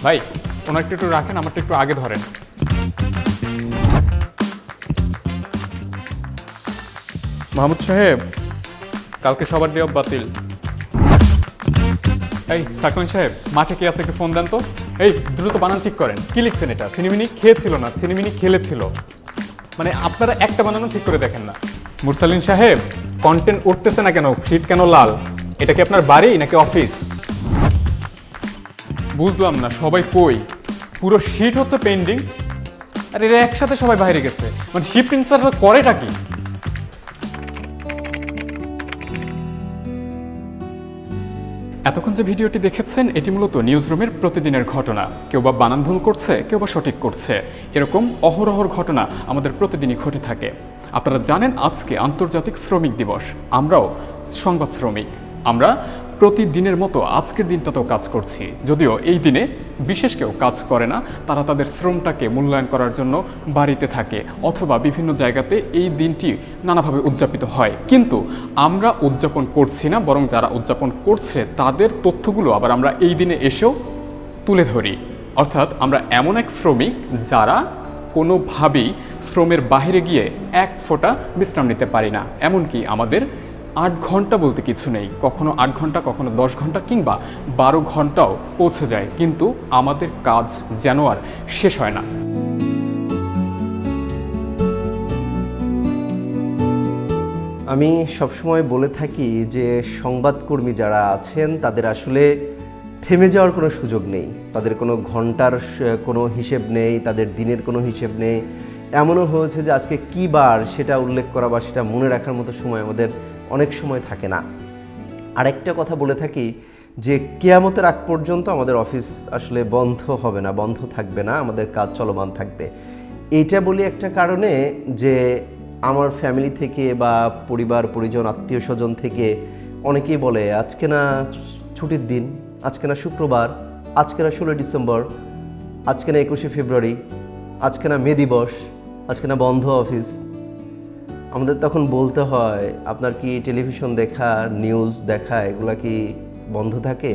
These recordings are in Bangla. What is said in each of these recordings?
ভাই ওনারটা একটু রাখেন, আমারটা একটু আগে ধরেন। মাহমুদ সাহেব, কালকে সবার ডে অফ বাতিল। এই সাকমান সাহেব, মাঠে কে আছে একটু ফোন দেন তো। এই দ্রুত বানান ঠিক করেন। কি লিখছেন এটা? সিনেমিনি খেয়েছিল না, সিনেমিনি খেলেছিল। মানে আপনারা একটা বানানো ঠিক করে দেখেন না। মুরসালিন সাহেব, কন্টেন্ট উঠতেছে না কেন? শীট কেন লাল? এটা কি আপনার বাড়ি নাকি অফিস? বুঝলাম না, সবাই কই? পুরো শীট হচ্ছে পেন্ডিং, আর এরা একসাথে সবাই বাইরে গেছে। মানে শিফট ইনসার্ট করেটা কি? এতক্ষণ যে ভিডিওটি দেখেছেন এটি মূলত নিউজরুমের প্রতিদিনের ঘটনা। কেউ বা বানান ভুল করছে, কেউ বা সঠিক করছে, এরকম অহরহর ঘটনা আমাদের প্রতিদিনই ঘটে থাকে। আপনারা জানেন আজকে আন্তর্জাতিক শ্রমিক দিবস। আমরাও সংবাদ শ্রমিক, আমরা প্রতিদিনের মতো আজকের দিনটাতেও কাজ করছি। যদিও এই দিনে বিশেষ কেউ কাজ করে না, তারা তাদের শ্রমটাকে মূল্যায়ন করার জন্য বাড়িতে থাকে অথবা বিভিন্ন জায়গাতে এই দিনটি নানাভাবে উদযাপিত হয়। কিন্তু আমরা উদযাপন করছি না, বরং যারা উদযাপন করছে তাদের তথ্যগুলো আবার আমরা এই দিনে এসেও তুলে ধরি। অর্থাৎ আমরা এমন এক শ্রমিক যারা কোনোভাবেই শ্রমের বাইরে গিয়ে এক ফোঁটা বিশ্রাম নিতে পারি না। এমনকি আমাদের 8 ঘন্টা বলতে কিছু নেই, কখনো 8 ঘন্টা, কখনো 10 ঘন্টা কিংবা 12 ঘন্টাও পৌঁছে যায়, কিন্তু আমাদের কাজ যেন আর শেষ হয় না। আমি সবসময় বলে থাকি যে সংবাদকর্মী যারা আছেন তাদের আসলে থেমে যাওয়ার কোনো সুযোগ নেই। তাদের কোনো ঘন্টার কোনো হিসেব নেই, তাদের দিনের কোনো হিসেব নেই। এমনও হয়েছে যে আজকে কী বার সেটা উল্লেখ করা বা সেটা মনে রাখার মতো সময় আমাদের অনেক সময় থাকে না। আরেকটা কথা বলে থাকি যে কিয়ামতের আগ পর্যন্ত আমাদের অফিস আসলে বন্ধ হবে না, বন্ধ থাকবে না, আমাদের কাজ চলমান থাকবে। এইটা বলি একটা কারণে যে আমার ফ্যামিলি থেকে বা পরিবার পরিজন আত্মীয় স্বজন থেকে অনেকেই বলে আজকে না ছুটির দিন, আজকে না শুক্রবার, আজকে না 16 ডিসেম্বর, আজকে না 21শে ফেব্রুয়ারি, আজকে না মে দিবস, আজকে না বন্ধ অফিস। আমাদের তখন বলতে হয় আপনার কি টেলিভিশন দেখা, নিউজ দেখা এগুলা কি বন্ধ থাকে?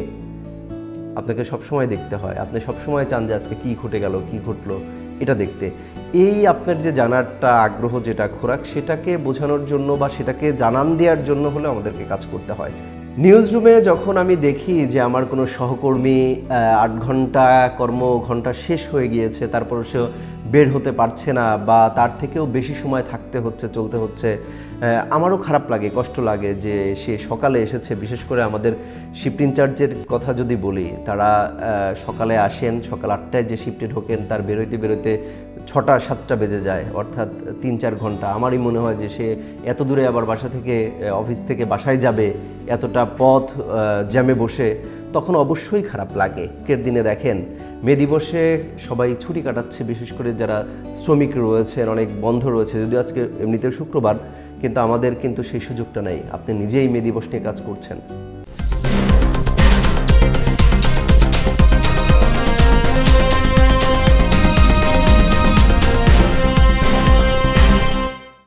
আপনাকে সবসময় দেখতে হয়, আপনি সবসময় চান যে আজকে কী ঘটে গেল, কী ঘটলো এটা দেখতে। এই আপনার যে জানারটা আগ্রহ, যেটা খোরাক, সেটাকে বোঝানোর জন্য বা সেটাকে জানান দেওয়ার জন্য হলে আমাদেরকে কাজ করতে হয়। নিউজ রুমে যখন আমি দেখি যে আমার কোনো সহকর্মী 8 ঘন্টা কর্মঘণ্টা শেষ হয়ে গিয়েছে, তারপর সে বের হতে পারছে না বা তার থেকেও বেশি সময় থাকতে হচ্ছে, চলতে হচ্ছে, আমারও খারাপ লাগে, কষ্ট লাগে যে সে সকালে এসেছে। বিশেষ করে আমাদের শিফট ইনচার্জের কথা যদি বলি, তারা সকালে আসেন, সকাল 8টায় যে শিফটে ঢোকেন তার বেরোইতে বেরোতে 6টা 7টা বেজে যায়, অর্থাৎ 3-4 ঘন্টা। আমারই মনে হয় যে সে এত দূরে আবার বাসা থেকে, অফিস থেকে বাসায় যাবে, এতটা পথ জ্যামে বসে, তখন অবশ্যই খারাপ লাগে। আজকের দিনে দেখেন মে দিবসে সবাই ছুটি কাটাচ্ছে, বিশেষ করে যারা শ্রমিক রয়েছেন অনেক বন্ধ রয়েছে। যদিও আজকে এমনিতেও শুক্রবার, কিন্তু আমাদের কিন্তু সেই সুযোগটা নেই। আপনি নিজেই মে দিবস নিয়ে কাজ করছেন।